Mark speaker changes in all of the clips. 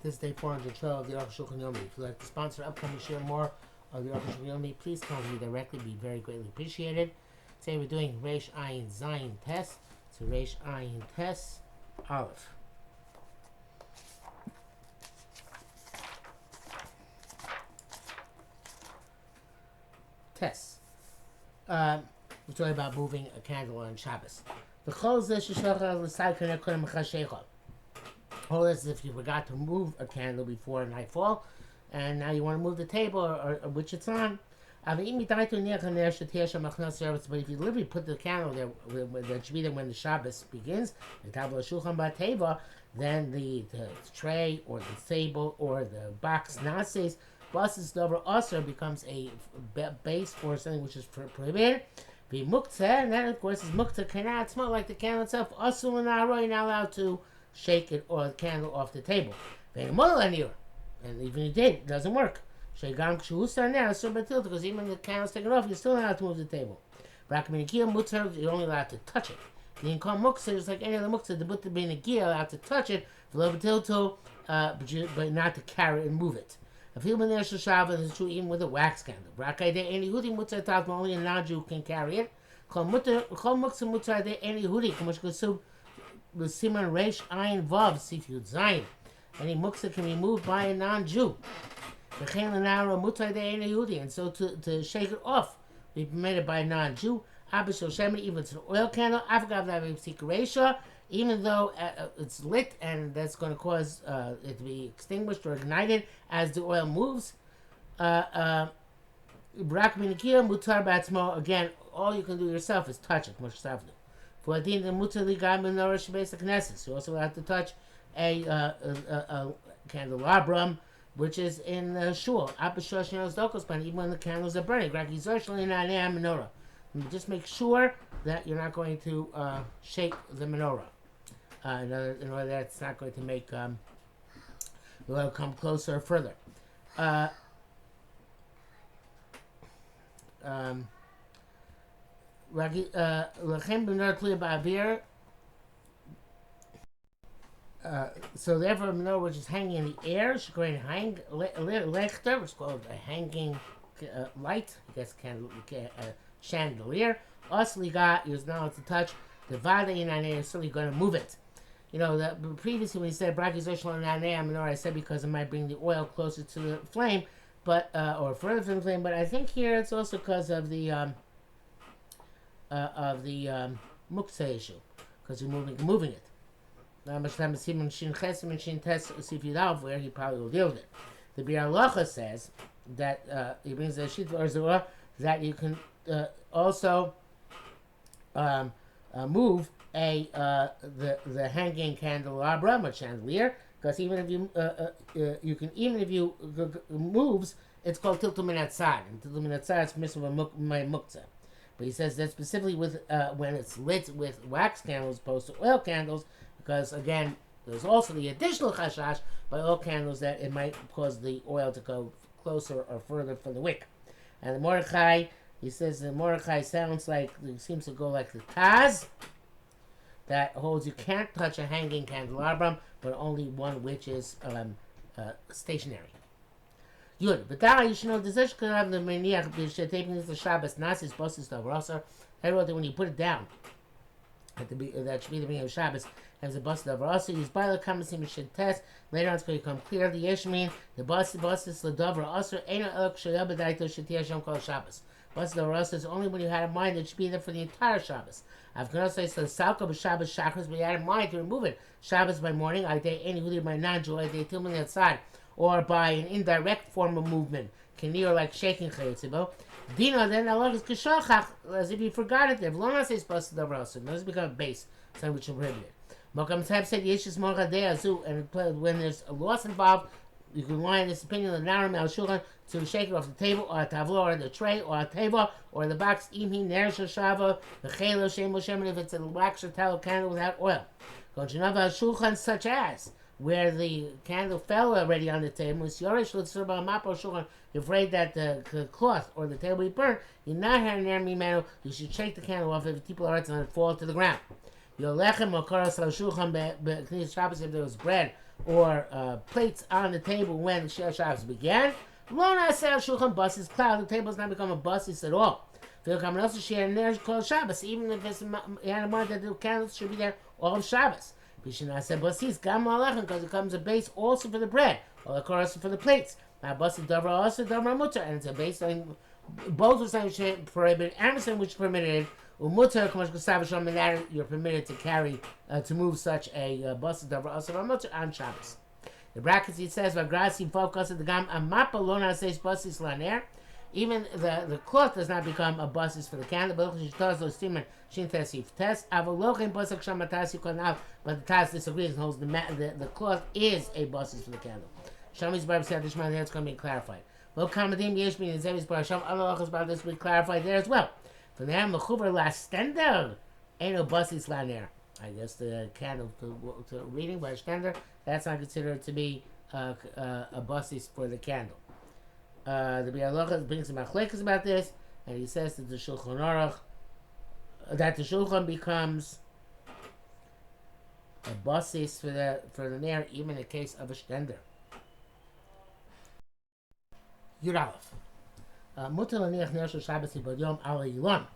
Speaker 1: This is day 412 of the Arukh HaShulchan Yomi. If you'd like to sponsor upcoming share more of the Arukh HaShulchan Yomi, please contact me directly. Be very greatly appreciated. Today we're doing Reish Ayin Zayin Tes. So Reish Ayin Tes Aleph. Tes. We're talking about moving a candle on Shabbos. The clothes that all this is if you forgot to move a candle before nightfall, and now you want to move the table or which it's on. But if you literally put the candle there, that should be there when the Shabbos begins, then the tray or the table or the box nases, basis dover also becomes a base for something which is prohibited. The muktzeh, and that of course is muktzeh cannot smell like the candle itself. Also, you're not allowed to shake it or the candle off the table. And even if you did, it doesn't work. Because even when the candle's taken off, you're still not allowed to move the table. You're only allowed to touch it. You can call muktzeh just like any other muktzeh. The butter being a gear, allowed to touch it, but not to carry it and move it. If you is true even with a wax candle. Only a non-Jew can carry it. With Simon Reish Ayin Vav Sifyud Zayin. Any muktzah can be moved by a non-Jew. And so to shake it off, be permitted by a non-Jew. Even it's an oil candle. Even though it's lit and that's going to cause it to be extinguished or ignited as the oil moves. Again, all you can do yourself is touch it. For the Knesset, you also have to touch a candelabrum, which is in the shul. Even when the candles are burning, just make sure that you're not going to shake the menorah. In order that it's not going to make the oil come closer or further. So therefore, a menorah which is hanging in the air should go and hang lechter, which is called a hanging light. I guess chandelier. Osliga, you're not allowed to touch the vada in an air, so you're going to move it. You know, previously when he said menorah, I said because it might bring the oil closer to the flame, but or further from the flame. But I think here it's also because of the muktzeh issue, because you're moving it. Not much time to see Shin Chesim and Shin Tes Sifid where he probably will deal with it. The Bir Halacha says that he brings the Shit or Zora that you can also move the hanging candelabrum or chandelier, because even if you moves, it's called tiltum min atzad, and tiltum min atzad is permissible by muktzeh. But he says that specifically with when it's lit with wax candles opposed to oil candles, because again there's also the additional chashash by oil candles that it might cause the oil to go closer or further from the wick. And the Mordechai, he says the Mordechai sounds like, it seems to go like the Taz, that holds you can't touch a hanging candelabrum, but only one which is stationary. Yud, but that you should know, the Zesh could have the Meniach, taping this to Shabbos, Nasis, Bosis, Davrasa. I wrote that when you put it down, that should be the beginning of Shabbos, has a Bosis, Davrasa. Use by the Kamasim, you should test. Later on, it's going to become clear. The Yeshmin, the Bosis, the Davrasa, Eno Elk Shayabadaito, Shatia Shem Kol Shabbos. Bosis, Davrasa is only when you had in mind that it should be there for the entire Shabbos. I've gonna say so. Salka b'Shabbos Shachris, but you had in mind to remove it. Shabbos by morning, I day any Hudi by non-Jew, I day tilman outside, or by an indirect form of movement, kinir like shaking chayitzibo. Dina then Allah is kishachach, as if you forgot it there. V'lona says busted over also. It doesn't become a base, something which is prohibited. Mokam Tab said yeshis morcha de'azu, and when there's a loss involved, you can lie in this opinion of the Naram al Shulchan to shake it off the table, or a tavlo, or the tray, or a table, or the box, imhi, ner shava, the chelo, shem, if it's a wax or tallow candle without oil. Al Shulchan, such as where the candle fell already on the table, you're afraid that the cloth or the table will be burnt, you're not having near me, man, you should shake the candle off if people are and it fall to the ground. Your lechem or koras al Shulchan, if there was bread or plates on the table when Shabbos began. Lo na'aseh shulchan basis cloud. The table does not become a basis at all. Even if it's animal that the candles should be there all of Shabbos. Because it becomes a base also for the bread, or of course for the plates. And it's a base on both of them which prohibited and the which permitted. That you're permitted to carry, to move such a bus on Shabbos. The brackets he says, even the cloth does not become a basis for the candle, but the Taz disagrees and holds the cloth is a basis for the candle. Shami's Barb said this that's going to be clarified. Well, Kamadim Yeshmin and Zevis Bar Sham Allah about this will be clarified there as well. For them, the Chuber last stender ain't no basis laner. I guess the candle to reading by stender, that's not considered to be a basis for the candle. The Bialocha brings some machlekes about this, and he says that the Shulchan Aruch, that the Shulchan becomes a basis for the nair, even in the case of a stender. Yudalef. Mutter l'niach ner shel Shabbos yom ala yilon.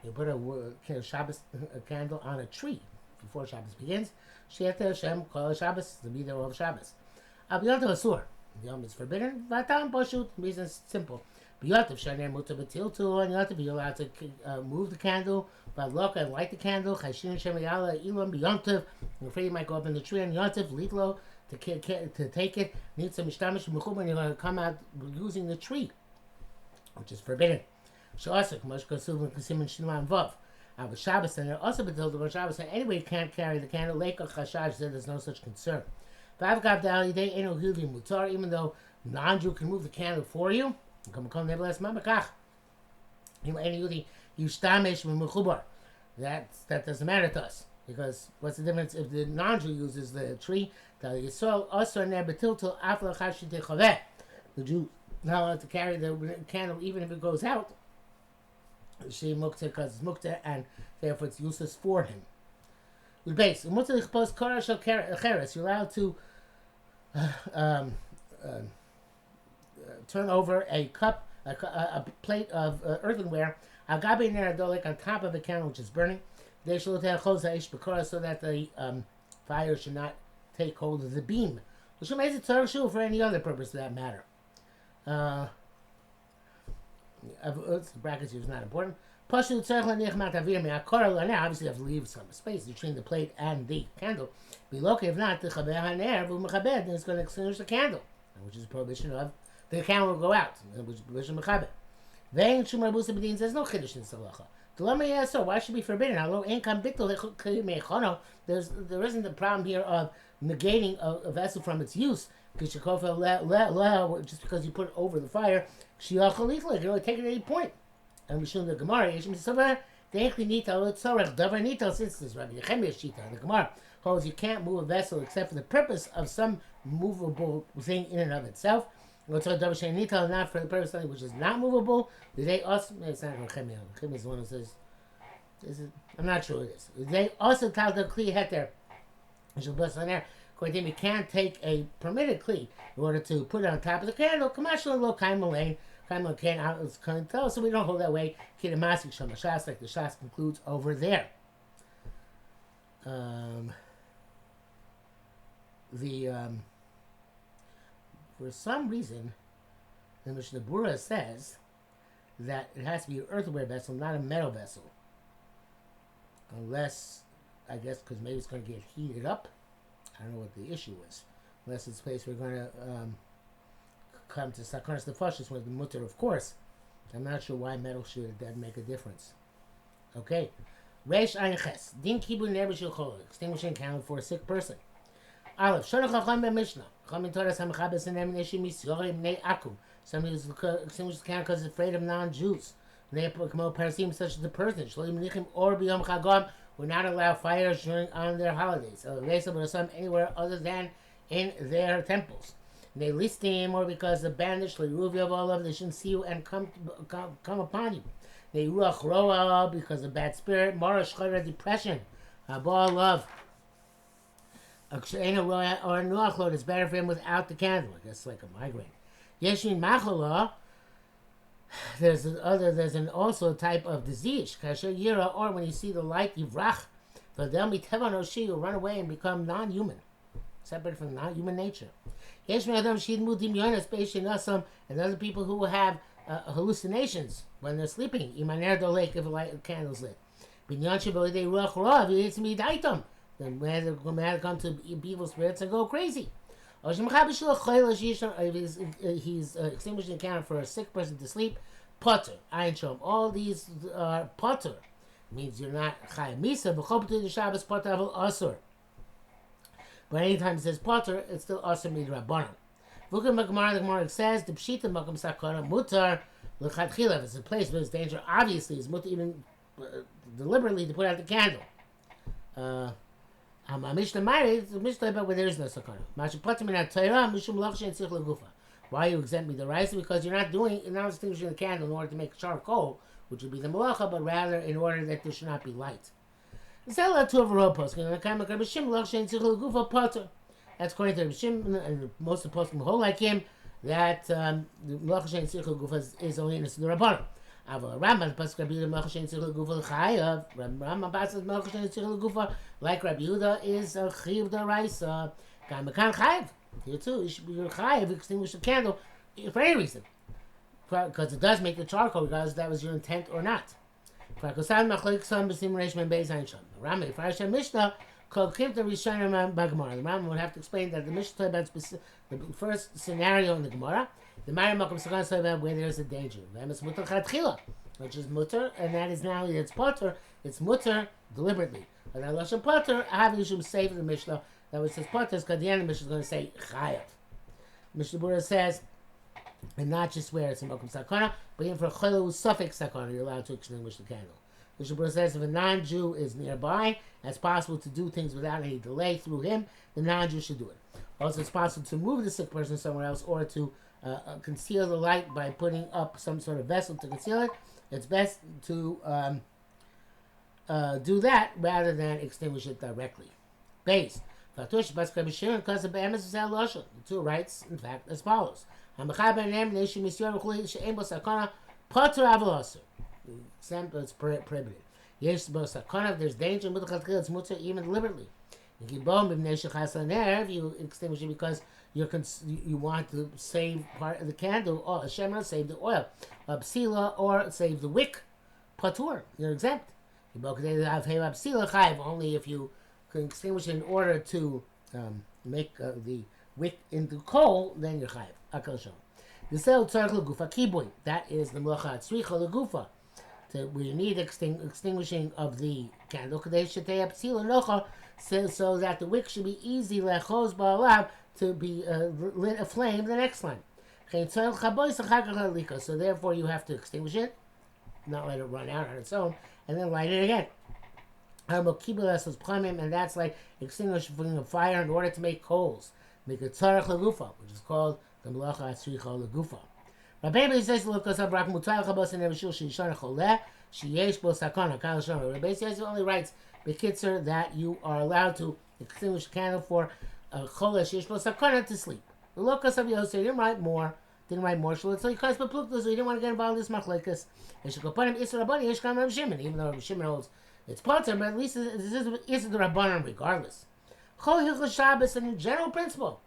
Speaker 1: You put a Shabbos candle on a tree before Shabbos begins. She'ete Hashem kol Shabbos to be there all of Shabbos. Al b'yontav asur. Yom is forbidden. V'atam pashut. Reason is simple. B'yontav shaner mutter b'tiltu, and yontav you're allowed to move the candle. V'adloka and light the candle. Chayshin Hashem yala ilon b'yontav. You're afraid you might go up in the tree and yontav litlo to take it. Need some mishtamish mechuban. You're going to come out using the tree, which is forbidden. Shasik much kasuv kasim and shnuam vav. But Shabbos and they're also betiled about Shabbos. And anyway, you can't carry the candle. Leikach Chashash said there's no such concern. Even though non-Jew can move the candle for you, that doesn't matter to us, because what's the difference if the non-Jew uses the tree? The Jew not allowed to carry the candle even if it goes out. She mukta because it's mukta, and therefore it's useless for him. With base, you're allowed to turn over a cup, a plate of earthenware, on top of the candle which is burning, so that the fire should not take hold of the beam. Which makes it for any other purpose for that matter. Brackets here is not important. Obviously you have to leave some space between the plate and the candle. If not, then it's going to extinguish the candle, which is a prohibition of the candle will go out, which is a prohibition of mechabed. There's no chiddush in Salacha. So why should it be forbidden? There isn't the problem here of negating a vessel from its use. Just because you put it over the fire, you can only take it at any point. And we show the Gemara, since this Rabbi Yechemia Shita, the Gemara holds you can't move a vessel except for the purpose of some movable thing in and of itself. Not for the purpose of something which is not movable. They also, it's not Yechemia. Yechemia is the one who says, I'm not sure it is. They also tell the Kli Heter, you can't take a permitted Kli in order to put it on top of the candle. So we don't hold that way. Like the Shas concludes over there. For some reason, the Mishnah Berurah says that it has to be an earthenware vessel, not a metal vessel. Unless, I guess, because maybe it's going to get heated up. I don't know what the issue is. Unless it's a place we're going to come to Sakarnas Nefashis with the mutter, of course. I'm not sure why metal should make a difference. Okay. Reish Ayin Ches. Din Kibun Nebeshil Chol. Extinguishing candle for a sick person. Aleph. Shonach Chacham BeMishnah. Chacham Torah Samachabes and Emin Eshim Yisyorim Nei Akum. Somebody who's extinguishes the candle because he's afraid of non-Jews. Nei Kamo Parasim, such as the person. Shloim Nichim or B'Yom Chagam. Will not allow fires on their holidays. Anywhere other than in their temples. They list him, or because the bandage, they shouldn't see you and come upon you. They ruach roa because of bad spirit, mara shchara depression, abal love. Or a noachlo, it's better for him without the candle. I guess like a migraine. Yeshin machala. There's also a type of disease. Kasher yira, or when you see the light, yivrach. But they'll be tevan oshi, you'll run away and become non-human, separate from non-human nature. Yesh me'adam shid mudim yonas beishin asam, and other people who have hallucinations when they're sleeping. Imaner do lake if a light candle's lit. Binyan shebelidei ruach rav yitzmi daitam. Then when come to evil spirits and go crazy. He's extinguishing the candle for a sick person to sleep. Potter, Ayin Shom. All these are potter. Means you're not Chayim Misa, but Choptu the Shabbos potter avol asur. But anytime it says potter, it's still asur midrabanan. Vukam Gemara, the Gemara says the pshita makam sakana mutar l'chadchila. If it's a place where there's danger, obviously it's mutar even deliberately to put out the candle. Mishnah married the Mishnah about where there is no sakana. Why you exempt me the rice? Because you're not extinguishing the candle in order to make charcoal, which would be the malacha, but rather in order that there should not be light. That's according to Rabbi Shimon, and most of the poskim hold like him, that the malacha shein tzirchel gufa is only in the rabbanon. Rambam pasuk Rabbi Yehuda malacha shein tzirchel gufa l'chayav. Rambam pasuk malacha shein tzirchel gufa like Rabbi Yehuda is a chiyuv d'oraisa. Mekan chayav. Here too, you should be chayav extinguish the candle for any reason, because it does make the charcoal, regardless if that was your intent or not. Rambam Mishnah called Kimta Rishonim Bagmara. The Rambam would have to explain that the Mishnah about the first scenario in the Gemara, the Mari Makom Sagan about where there's a danger. Which is mutter, and that is now it's potter. It's mutter deliberately. But that lashon potter, having should save the Mishnah. That which says potter is because the end of the Mishnah is going to say chayav. Mishnah Berurah says, and not just where it's a Makom Sakana, but even for a cholu suffix sakana, you're allowed to extinguish the candle. Mishnah Berurah says if a non-Jew is nearby, it's possible to do things without any delay through him, the non-Jew should do it. Also, it's possible to move the sick person somewhere else or to conceal the light by putting up some sort of vessel to conceal it. It's best to do that rather than extinguish it directly. Base. The two writes, in fact, as follows. It's prohibited. Yes, there's danger, it's mutter even deliberately. If you extinguish it because you want to save part of the candle, or Hashem save the oil, psila, or save the wick, patur, you're exempt. Only if you can extinguish it in order to make the wick into coal, then you're chayiv. That is the melacha tzricha legufa. We need extinguishing of the candle so that the wick should be easy to be lit aflame the next time. So therefore you have to extinguish it, not let it run out on its own, and then light it again. And that's like extinguishing a fire in order to make coals. Make a tzarech legufa, which is called the melacha tzricha legufa. Rabbi says, "Look, because Rabbi Mutar Chabos and Rishul Shishon Choleh Sheyesh Bo Sakana." Kal Shon. Rabbi says only writes Bekitzer that you are allowed to extinguish the candle for Choleh Sheyesh Bo Sakana to sleep. The Lokas of Yosef didn't write more. So he calls Bepluktos. So he didn't want to get involved in this machlekes. And she could put him Isra Rabbani Yeshkam Rav Shimon, even though Rav Shimon holds it's potter, but at least this is the Rabbanan regardless. Chol Hilchos Shabbos, and in general principle,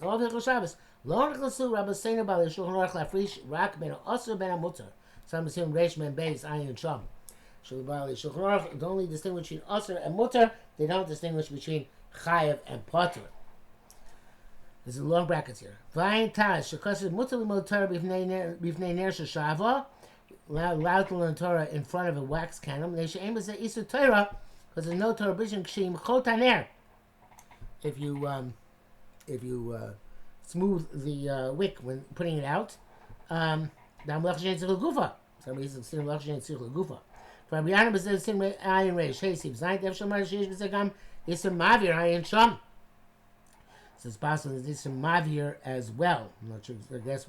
Speaker 1: all of Hilchos Shabbos. Lo nechlasu Rabbeinu Bal Shulchan Aruch Lafrish Rak Ben Asur Ben Amutar. Some assume Reish Men Beis Ayin Sham. Shulchan Aruch only distinguish between Asur and Mutar. They don't distinguish between Chayav and Potter. There's a long brackets here. Vayin Taz Shekasid Mutar L'Motar Bifnei Ner Sheshava. Allowed to learn Torah in front of a wax candle. They should aim at Isur Torah because there's no Torah Bishim Kshim Chotaner. If you smooth the wick when putting it out. For Rabbi Yana B'Zeh Sin Ayin Reish Hesiv Zayin Dev Shamar Sheish B'Zeh Gam Yisem Mavir Ayin Sham. So it's possible that there's some Mavir as well. I'm not sure. I guess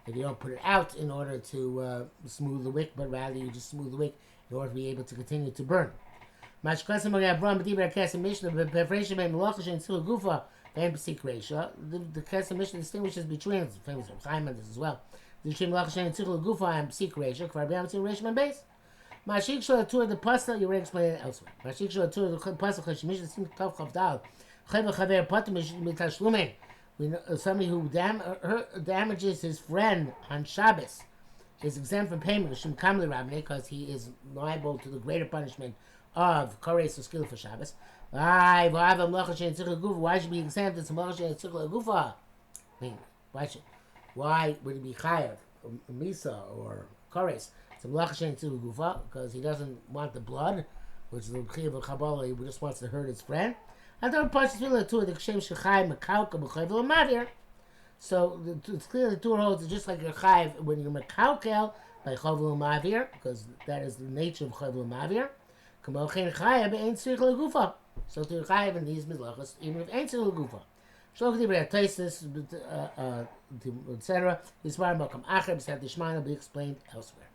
Speaker 1: if you don't put it out in order to smooth the wick, but rather you just smooth the wick in order to be able to continue to burn. Mashkasim Abram B'Dibra Kesem Mishnah B'Preferation Ben Melacha Shein Tzil Gufa Ben P'Sik Reisha. The Kesem Mishnah distinguishes between, it's famous from Chaim on this as well, between Melacha Shein Tzil Gufa and P'Sik Reisha. Kvar B'Yam Tzil Reisha Ben Beis. Mashik Shal Tur the Pastel, you already explained it elsewhere. Mashik Shal Tur the Pastel Chash Mishnah Sim Tav Chav Dal Chaver Chaver Patim Mitashlumin. We know somebody who damages his friend on Shabbos is exempt from payment because he is liable to the greater punishment of Kore's skill for Shabbos. Why should be exempt? It's Gufa. I mean, why would he be chayav Misa or Kore's? It's Gufa because he doesn't want the blood, which is the chayav of Kabbalah. He just wants to hurt his friend. And the parts of the Kshem Shechai Makauka B'Chayvel Mavir. So it's clear the two holds just like your chayiv when you're Makaukel by Chayvel Mavir, because that is the nature of Chayvel Mavir. Kamochen chayav ain't tzrich legufa. So to chayav in these mizlachos, even if ain't tzrich legufa. Shlok dibra taisis, etc. This bar malkam acher b'sat dishman will be explained elsewhere.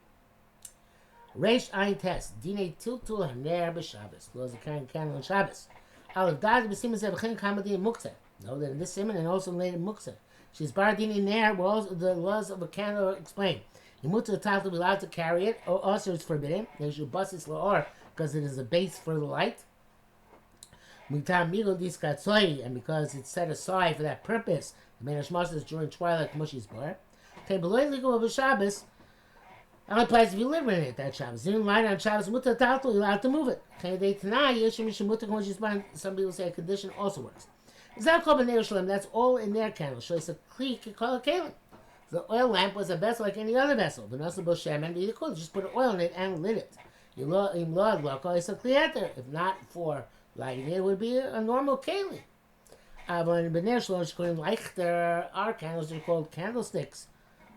Speaker 1: Reish ein test dine tiltul haner b'Shabbos. Laws of carrying candle on Shabbos. Aleph dad b'siman zeh b'chein kamadi in muktzeh. Know that in this simon and also later in muktzeh. She's bar dine ner. The laws of a candle are explained. You move to the top to be allowed to carry it, or also it's forbidden. There's your buses la'or, because it is a base for the light. And because it's set aside for that purpose, the Menashmas is during twilight, Mushi's bar. Okay, below legal of a Shabbos, only place if you live in it that Shabbos. You light on Shabbos, you're allowed to move it. Okay, some people say a condition also works. That's all in their candle. So it's a kli, call it kalim. The oil lamp was a vessel like any other vessel. But also just put oil in it and lit it. If not for lighting it, would be a normal keli. Our candles are called candlesticks.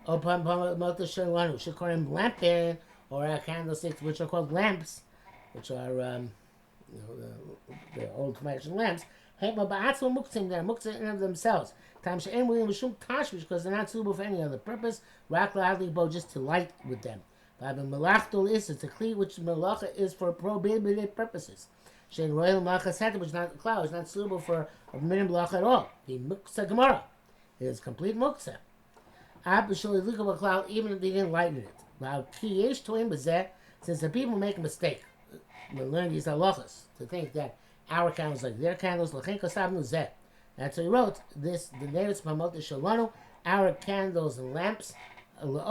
Speaker 1: Or lampin, or our candlesticks, which are called lamps, which are the old fashioned lamps. They're muktzah in of themselves. Because they're not suitable for any other purpose. Just to light with them. It's a kli which melacha is for prohibited purposes. Shein royal melacha seta, which is not cloud, is not suitable for a minimum melacha at all. The muktzah gemara is complete muktzah. Even if they didn't lighten it. Since the people make a mistake, we learn these halachas to think that our candles like their candles. That's what he wrote. This the Neretz Pamot Shalanu. Our candles and lamps. You're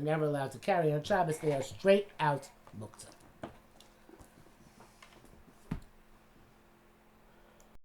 Speaker 1: never allowed to carry on Shabbos. They are straight out muktzah.